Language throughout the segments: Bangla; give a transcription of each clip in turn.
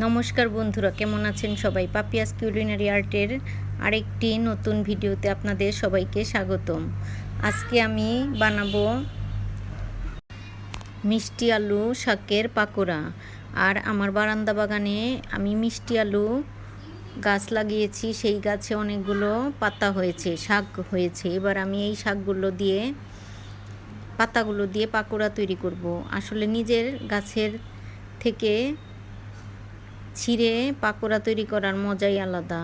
নমস্কার বন্ধুরা, কেমন আছেন সবাই? পাপিয়াস কিউলিনারি আর্টের আরেকটি নতুন ভিডিওতে আপনাদের সবাইকে স্বাগতম। আজকে আমি বানাবো মিষ্টি আলু শাকের পাকোড়া। আর আমার বারান্দা বাগানে আমি মিষ্টি আলু গাছ লাগিয়েছি, সেই গাছে অনেকগুলো পাতা হয়েছে, শাক হয়েছে। এবার আমি এই শাকগুলো দিয়ে, পাতাগুলো দিয়ে পাকোড়া তৈরি করব। আসলে নিজের গাছের থেকে ছিঁড়ে পাকোড়া তৈরি করার মজাই আলাদা।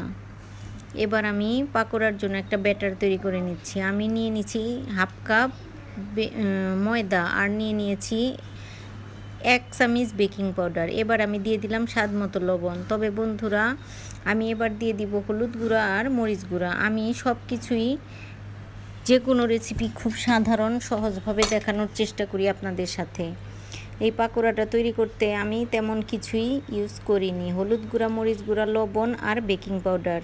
এবার আমি পাকোড়ার জন্য একটা ব্যাটার তৈরি করে নিচ্ছি। আমি নিয়ে নিচ্ছি হাফ কাপ ময়দা, আর নিয়ে নিয়েছি 1 চামচ বেকিং পাউডার। এবার আমি দিয়ে দিলাম স্বাদ মতো লবণ। তবে বন্ধুরা, আমি এবার দিয়ে দিব হলুদ গুঁড়া আর মরিচ গুঁড়া। আমি সব কিছুই, যে কোনো রেসিপি খুব সাধারণ সহজভাবে দেখানোর চেষ্টা করি আপনাদের সাথে। এই পাকোড়াটা তৈরি করতে আমি তেমন কিছুই ইউজ করিনি। হলুদ গুঁড়া, মরিচ গুঁড়া, লবণ আর বেকিং পাউডার,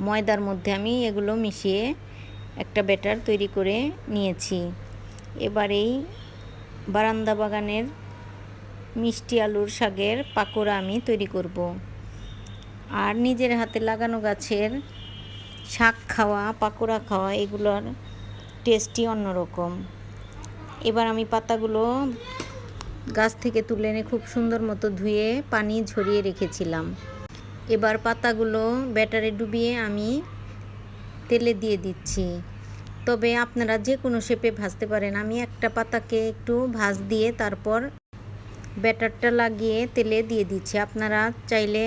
ময়দার মধ্যে আমি এগুলো মিশিয়ে একটা ব্যাটার তৈরি করে নিয়েছি। এবার এই বারান্দা বাগানের মিষ্টি আলুর শাকের পাকোড়া আমি তৈরি করব। আর নিজের হাতে লাগানো গাছের শাক খাওয়া, পাকোড়া খাওয়া, এগুলোর টেস্টই অন্যরকম। এবার আমি পাতাগুলো গাছ থেকে তুলে এনে খুব সুন্দর মতো ধুয়ে পানি ঝরিয়ে রেখেছিলাম। এবার পাতাগুলো ব্যাটারে ডুবিয়ে আমি তেলে দিয়ে দিচ্ছি। তবে আপনারা যে কোনো শেপে ভাজতে পারেন। আমি একটা পাতাকে একটু ভাঁজ দিয়ে তারপর ব্যাটারটা লাগিয়ে তেলে দিয়ে দিচ্ছি। আপনারা চাইলে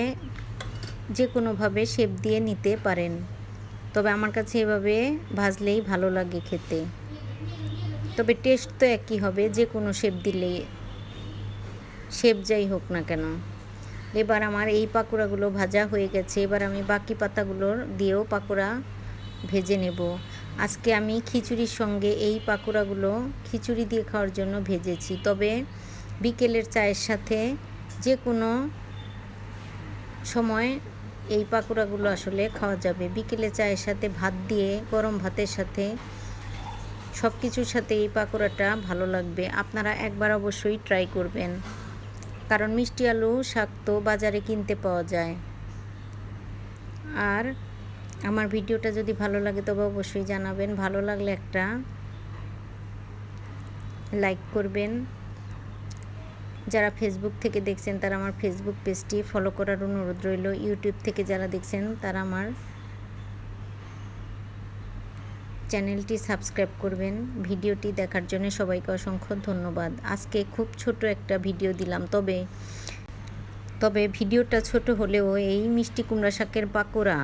যে কোনোভাবে শেপ দিয়ে নিতে পারেন, তবে আমার কাছে এভাবে ভাজলেই ভালো লাগে খেতে। তবে টেস্ট তো একই হবে, যে কোনো শেপ দিলে, শেপ যাই হোক না কেন। এবার আমার এই পাকোড়াগুলো ভাজা হয়ে গেছে। এবার আমি বাকি পাতাগুলোর দিয়েও পাকোড়া ভেজে নেব। আজকে আমি খিচুড়ির সঙ্গে এই পাকোড়াগুলো খিচুড়ি দিয়ে খাওয়ার জন্য ভেজেছি। তবে বিকেলের চায়ের সাথে যে কোনো সময় এই পাকোড়াগুলো আসলে খাওয়া যাবে। বিকেলে চায়ের সাথে ভাত দিয়ে, গরম ভাতের সাথে, সব কিছুর সাথে এই পাকোড়াটা ভালো লাগবে। আপনারা একবার অবশ্যই ট্রাই করবেন, কারণ মিষ্টি আলু শাক তো বাজারে কিনতে পাওয়া যায়। আর আমার ভিডিওটা যদি ভালো লাগে তবে অবশ্যই জানাবেন। ভালো লাগলে একটা লাইক করবেন। যারা ফেসবুক থেকে দেখছেন তারা আমার ফেসবুক পেজটি ফলো করার অনুরোধ রইল। ইউটিউব থেকে যারা দেখছেন তারা আমার চ্যানেলটি সাবস্ক্রাইব করবেন। ভিডিওটি দেখার জন্য সবাইকে অসংখ্য ধন্যবাদ। আজকে খুব ছোট একটা ভিডিও দিলাম, তবে ভিডিওটা ছোট হলেও এই মিষ্টি কুমড়া শাকের পাকোড়া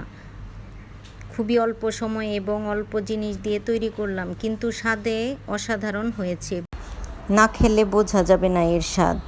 খুবই অল্প সময়ে এবং অল্প জিনিস দিয়ে তৈরি করলাম, কিন্তু স্বাদে অসাধারণ হয়েছে। না খেলে বোঝা যাবে না এর স্বাদ।